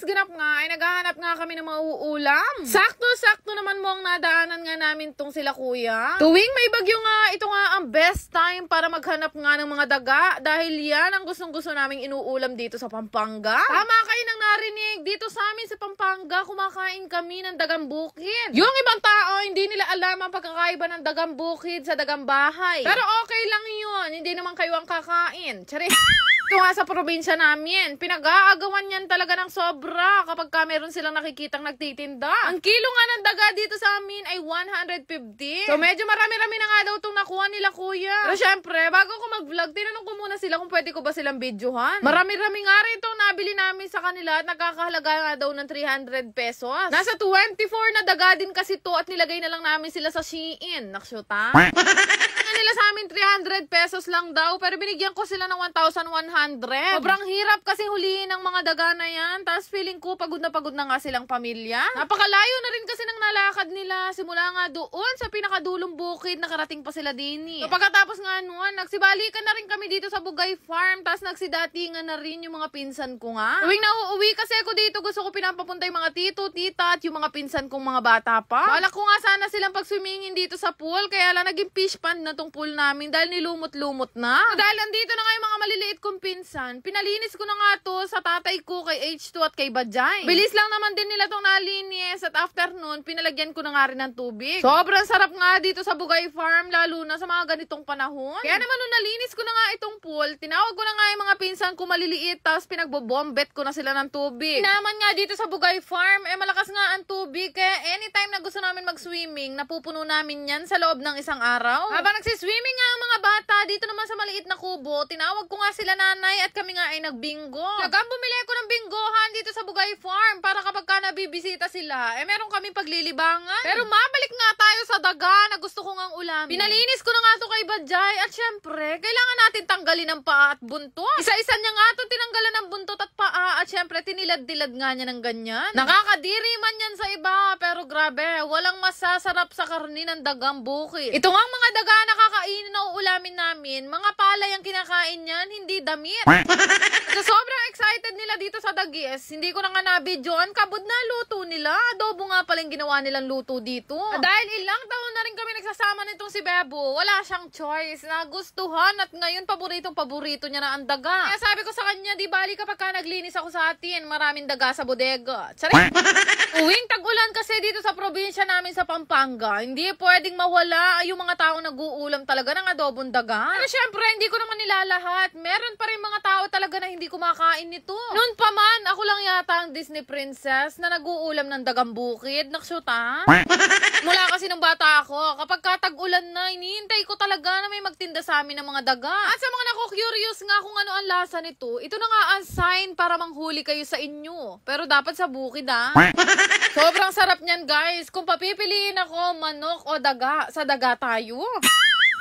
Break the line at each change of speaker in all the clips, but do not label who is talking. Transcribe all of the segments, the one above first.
ganap nga ay naghahanap nga kami ng mauulam. Sakto-sakto naman mo ang nadaanan nga namin tong sila kuya. Tuwing may bagyo nga, ito nga ang best time para maghanap nga ng mga daga dahil yan ang gustong-gusto naming inuulam dito sa Pampanga. Tama kayo nang narinig, dito sa amin sa Pampanga, kumakain kami ng dagang bukid. Yung ibang tao, hindi nila alam ang pagkakaiba ng dagang bukid sa dagang bahay. Pero okay lang yun, hindi naman kayo ang kakain. Tsari. Ito nga sa probinsya namin, pinag-aagawan yan talaga ng sobra kapag meron silang nakikitang nagtitinda. Ang kilo nga ng daga dito sa amin ay 150. So medyo marami-rami na nga daw itong nakuha nila kuya. Pero syempre, bago ko mag-vlog, tinanong ko muna sila kung pwede ko ba silang videohan. Marami-rami nga rin itong nabili namin sa kanila at nakakahalaga nga daw ng 300 pesos. Nasa 24 na daga din kasi to at nilagay na lang namin sila sa Shein. Naksyuta. Nila sa amin 300 pesos lang daw pero binigyan ko sila ng 1,100. Sobrang hirap kasi huliin ng mga daga na yan. Tapos feeling ko pagod na nga silang pamilya. Napakalayo na rin kasi ng nalakad nila. Simula nga doon sa pinakadulong bukid, nakarating pa sila din. So pagkatapos nga noon, nagsibalikan na rin kami dito sa Bugay Farm. Tapos nagsidatingan na rin yung mga pinsan ko nga. Tuwing nauuwi kasi ako dito, gusto ko pinapapunta yung mga tito, tita at yung mga pinsan kong mga bata pa. Balak ko nga sana silang pagswimmingin dito sa pool. Kaya lang naging fish pond na tong pool namin dahil nilumot-lumot na. So, dahil andito na nga yung mga maliliit kong pinsan, pinalinis ko na nga to sa tatay ko kay H2 at kay Bajay. Bilis lang naman din nila tong nalinis at after nun, pinalagyan ko na nga rin ng tubig. Sobrang sarap nga dito sa Bugay Farm, lalo na sa mga ganitong panahon. Kaya naman nung nalinis ko na nga itong pool, tinawag ko na nga yung mga pinsan ko maliliit, tapos pinagbobombet ko na sila ng tubig. Naman nga dito sa Bugay Farm, malakas nga ang tubig, kaya anytime na gusto namin mag-swimming, napupuno namin yan sa loob ng isang araw. Habang nagsiswimming nga ang mga bata, dito naman sa maliit na kubo, tinawag ko nga sila nanay at kami nga ay nagbingo. Lagang bumili ako ng binggohan dito sa Bugay Farm para kapag ka nabibisita sila, meron kaming paglilibangan. Pero mabalik nga tayo sa daga na gusto ko ngang ulamin. Pinalinis ko na nga to kay Bajay at syempre, kailangan natin tanggalin ang paa at buntot. Isa-isa niya nga to tinanggalan ng buntot at paa at syempre tinilad-dilad nga niya ng ganyan. Nakakadiri man yan sa iba, pero grabe, walang masasarap sa karni ng dagang bukid. Ito nga mga daga na kakainin na uulamin namin, mga palay ang kinakain niyan, hindi damit. So, sobrang excited nila dito sa Dagis. Hindi ko na nga na-videoan, kabod na luto nila. Adobo nga pala yung ginawa nilang luto dito. Dahil ilang taon na rin kami nagsasama nitong si Bebo, wala siyang choice. Nagustuhan at ngayon paboritong-paborito niya na ang daga. Kaya sabi ko sa kanya, di bali kapag ka naglinis ako sa atin, maraming daga sa bodega. Tsari! Uwing tag-ulan kasi dito sa probinsya namin sa Pampanga, hindi pwedeng mawala yung mga taong nag-uulam talaga ng adobong daga. Pero syempre, hindi ko naman nilalahat. Meron pa rin mga tao talaga na hindi kumakain nito. Noon pa man, ako lang yata ang Disney princess na nag-uulam ng dagang bukid. Naksyuta? Mula kasi nung bata ako, kapag katag-ulan na, hinihintay ko talaga na may magtinda sa amin ng mga daga. At sa mga naku-curious nga kung ano ang lasa nito, ito na nga ang sign para manghuli kayo sa inyo. Pero dapat sa bukid Sobrang sarap niyan guys. Kung papipiliin ako, manok o daga, sa daga tayo.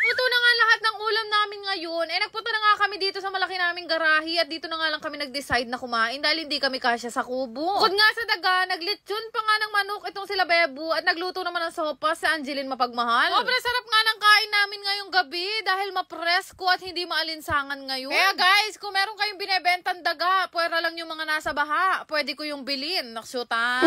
Ito na nga lahat ng ulam namin ngayon. Nagpunta na nga kami dito sa malaki naming garahe at dito na nga lang kami nag-decide na kumain dahil hindi kami kasya sa kubo. Bukod nga sa daga, naglitsyon pa nga ng manok itong sila Bebo at nagluto naman ng sopa si Angeline Mapagmahal. Sobrang sarap nga ng kain namin ngayong gabi dahil mapresko at hindi maalinsangan ngayon. Kaya guys, kung meron kayong binebentang daga, pwera lang yung mga nasa baha. Pwede ko yung bilhin. Naksyuta.